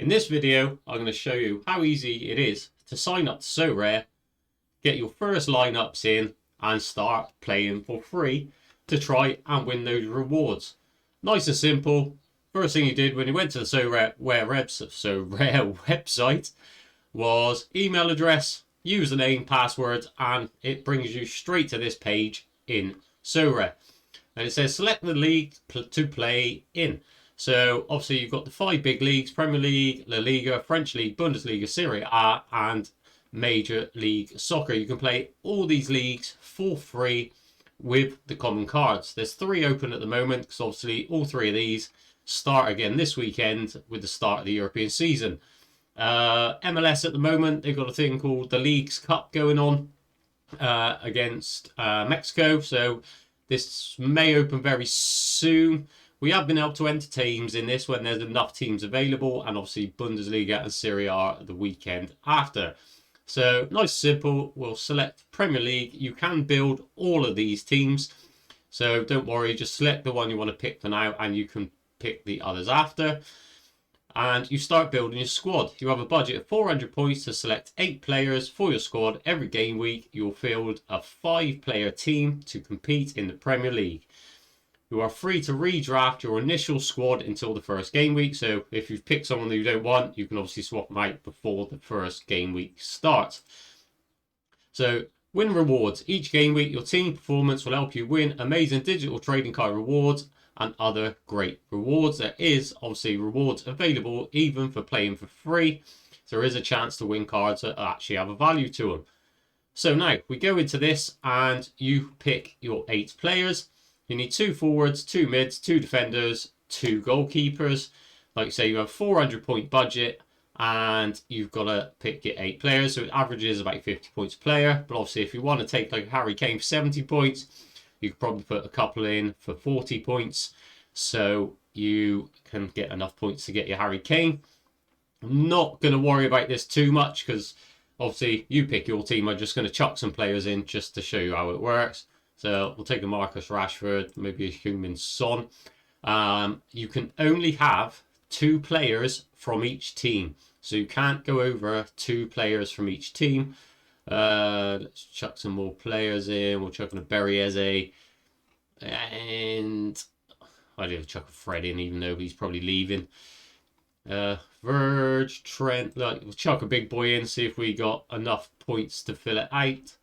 In this video, I'm going to show you how easy it is to sign up to Sorare, get your first lineups in and start playing for free to try and win those rewards. Nice and simple. First thing you did when you went to the Sorare website was email address, username, password, and it brings you straight to this page in Sorare. And it says select the league to play in. So obviously you've got the 5 big leagues: Premier League, La Liga, French League, Bundesliga, Serie A, and Major League Soccer. You can play all these leagues for free with the common cards. There's 3 open at the moment because obviously all 3 of these start again this weekend with the start of the European season. MLS at the moment, they've got a thing called the Leagues Cup going on against Mexico. So this may open very soon. We have been able to enter teams in this when there's enough teams available, and obviously Bundesliga and Serie A the weekend after. So nice, simple. We'll select Premier League. You can build all of these teams, so don't worry. Just select the one you want to pick for now, and you can pick the others after. And you start building your squad. You have a budget of 400 points to select 8 players for your squad. Every game week, you'll field a 5-player team to compete in the Premier League. You are free to redraft your initial squad until the first game week. So if you've picked someone that you don't want, you can obviously swap them out before the first game week starts. So win rewards. Each game week, your team performance will help you win amazing digital trading card rewards and other great rewards. There is obviously rewards available even for playing for free. So there is a chance to win cards that actually have a value to them. So now we go into this and you pick your 8 players. You need 2 forwards, 2 mids, 2 defenders, 2 goalkeepers. Like I say, you have 400 point budget and you've got to pick your 8 players. So it averages about 50 points a player. But obviously if you want to take like Harry Kane for 70 points, you could probably put a couple in for 40 points. So you can get enough points to get your Harry Kane. I'm not going to worry about this too much because obviously you pick your team. I'm just going to chuck some players in just to show you how it works. So we'll take a Marcus Rashford, maybe a Heung-min Son. You can only have 2 players from each team. So you can't go over 2 players from each team. Let's chuck some more players in. We'll chuck in a Berriese. And I do chuck a Fred in, even though he's probably leaving. Verge, Trent. We'll chuck a big boy in, see if we got enough points to fill it out.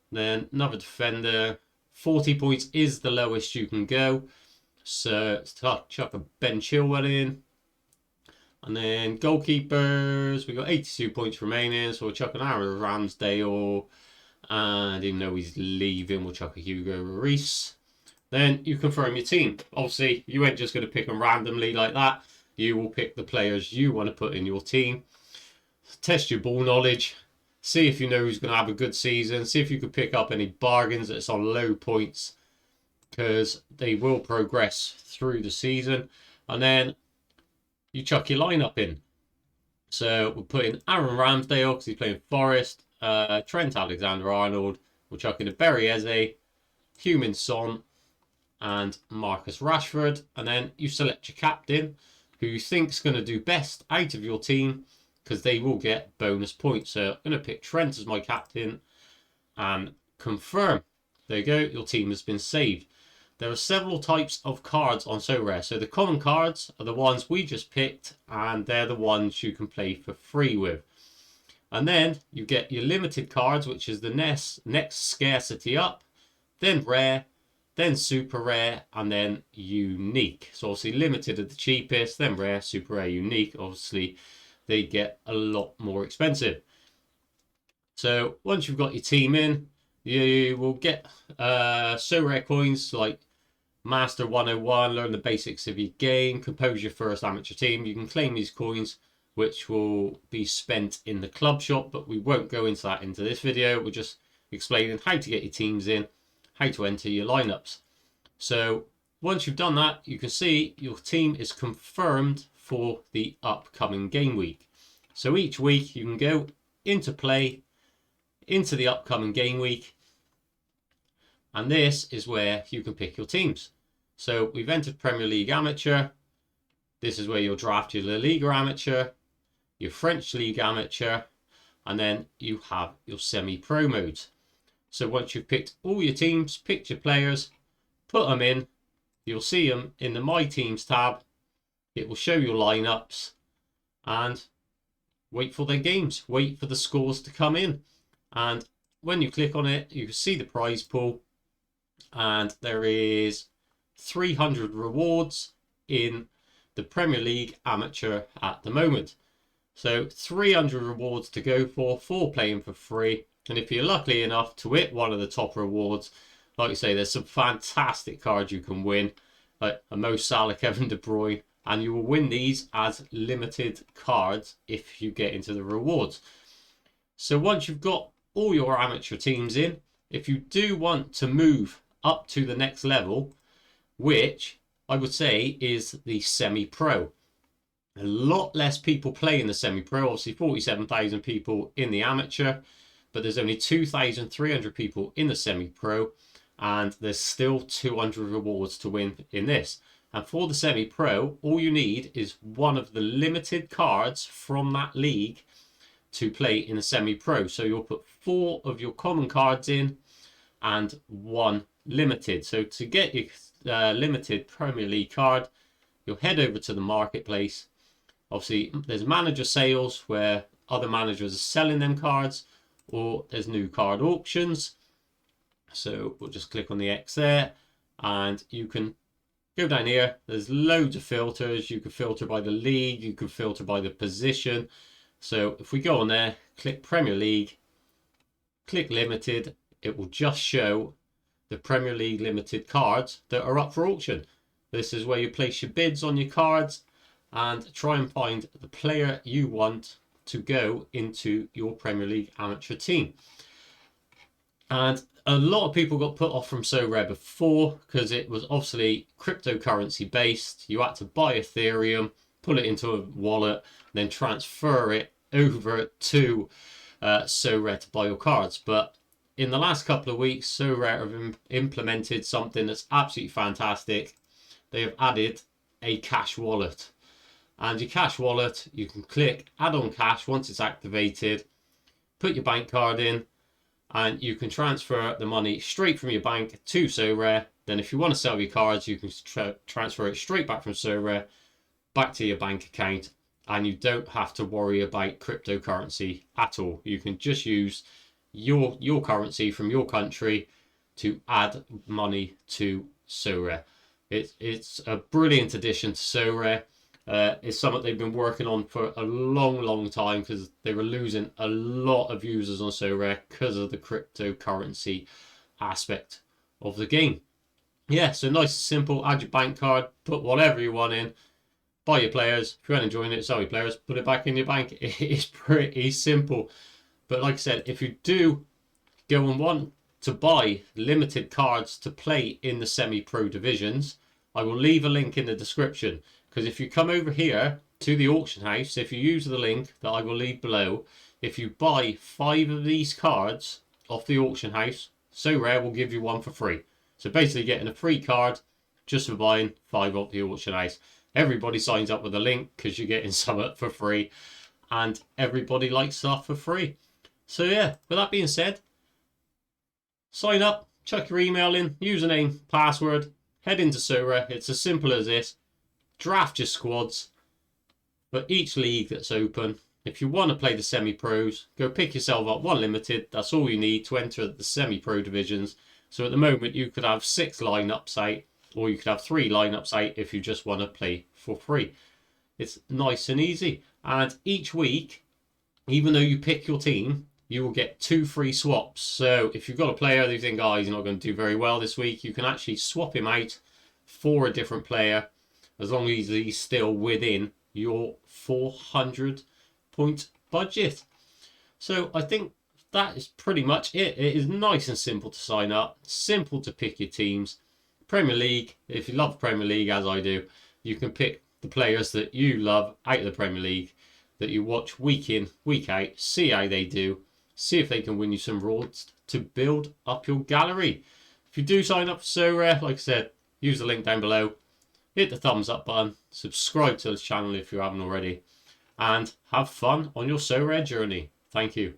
Then another defender. 40 points is the lowest you can go. So let's chuck a Ben Chilwell in. And then goalkeepers, we got 82 points remaining. So we'll chuck an Aaron Ramsdale. And even though he's leaving, we'll chuck a Hugo Lloris. Then you confirm your team. Obviously, you ain't just going to pick them randomly like that. You will pick the players you want to put in your team. Test your ball knowledge. See if you know who's going to have a good season. See if you can pick up any bargains that's on low points, because they will progress through the season. And then you chuck your lineup in. So we'll put in Aaron Ramsdale because he's playing Forest. Trent Alexander-Arnold. We'll chuck in a Berriese, Heung-min Son, and Marcus Rashford. And then you select your captain, who you think's going to do best out of your team, because they will get bonus points. So I'm going to pick Trent as my captain and confirm. There you go, your team has been saved. There are several types of cards on Sorare. So the common cards are the ones we just picked, and they're the ones you can play for free with. And then you get your limited cards, which is the next scarcity up, then rare, then super rare, and then unique. So obviously limited are the cheapest, then rare, super rare, unique. Obviously they get a lot more expensive. So once you've got your team in, you will get Sorare coins like Master 101, learn the basics of your game, compose your first amateur team. You can claim these coins, which will be spent in the club shop, but we won't go into that into this video. We're just explaining how to get your teams in, how to enter your lineups. So once you've done that, you can see your team is confirmed for the upcoming game week. So each week you can go into play into the upcoming game week, and this is where you can pick your teams. So we've entered Premier League Amateur. This is where you'll draft your La Liga Amateur. your French League Amateur, and then you have your semi-pro modes. So once you've picked all your teams, picked your players, put them in, you'll see them in the My Teams tab. It will show your lineups and wait for their games, wait for the scores to come in. And when you click on it, you can see the prize pool, and there is 300 rewards in the Premier League Amateur at the moment. So 300 rewards to go for playing for free. And if you're lucky enough to hit one of the top rewards, like I say, there's some fantastic cards you can win, like a Mo Salah, Kevin De Bruyne, and you will win these as limited cards if you get into the rewards. So once you've got all your amateur teams in, if you do want to move up to the next level, which I would say is the semi-pro. A lot less people play in the semi-pro, obviously 47,000 people in the amateur, but there's only 2,300 people in the semi-pro, and there's still 200 rewards to win in this. And for the semi-pro, all you need is one of the limited cards from that league to play in a semi-pro. So you'll put 4 of your common cards in and 1 limited. So to get your limited Premier League card, you'll head over to the marketplace. Obviously, there's manager sales where other managers are selling them cards, or there's new card auctions. So we'll just click on the X there, and you can go down here. There's loads of filters. You can filter by the league, you can filter by the position. So if we go on there, click Premier League, click limited, it will just show the Premier League limited cards that are up for auction. This is where you place your bids on your cards and try and find the player you want to go into your Premier League amateur team. And a lot of people got put off from Sorare before because it was obviously cryptocurrency based. You had to buy Ethereum, put it into a wallet, then transfer it over to Sorare to buy your cards. But in the last couple of weeks, Sorare have implemented something that's absolutely fantastic. They have added a cash wallet. And your cash wallet, you can click add on cash once it's activated, put your bank card in, and you can transfer the money straight from your bank to Sorare. Then if you want to sell your cards, you can transfer it straight back from Sorare back to your bank account, and you don't have to worry about cryptocurrency at all. You can just use your currency from your country to add money to Sorare. It's a brilliant addition to Sorare. It's something they've been working on for a long time because they were losing a lot of users on Sorare because of the cryptocurrency aspect of the game. Yeah, so nice and simple. Add your bank card, put whatever you want in, buy your players. If you aren't enjoying it, sell your players, put it back in your bank. It's pretty simple. But like I said, if you do go and want to buy limited cards to play in the semi-pro divisions, I will leave a link in the description. Because if you come over here to the auction house, if you use the link that I will leave below, if you buy 5 of these cards off the auction house, Sorare will give you one for free. So basically getting a free card just for buying 5 off the auction house. Everybody signs up with a link because you're getting some for free. And everybody likes stuff for free. So yeah, with that being said, sign up, chuck your email in, username, password, head into Sorare. It's as simple as this. Draft your squads for each league that's open. If you want to play the semi-pros, go pick yourself up 1 limited. That's all you need to enter the semi-pro divisions. So at the moment you could have 6 lineups out, or you could have 3 lineups out if you just want to play for free. It's nice and easy. And each week, even though you pick your team, you will get 2 free swaps. So if you've got a player that you think, oh, he's not going to do very well this week, you can actually swap him out for a different player, as long as he's still within your 400 point budget. So I think that is pretty much it. It is nice and simple to sign up, simple to pick your teams. Premier League, if you love Premier League as I do, you can pick the players that you love out of the Premier League, that you watch week in, week out, see how they do, see if they can win you some rewards to build up your gallery. If you do sign up for Sorare, like I said, use the link down below. Hit the thumbs up button, subscribe to this channel if you haven't already, and have fun on your Sorare journey. Thank you.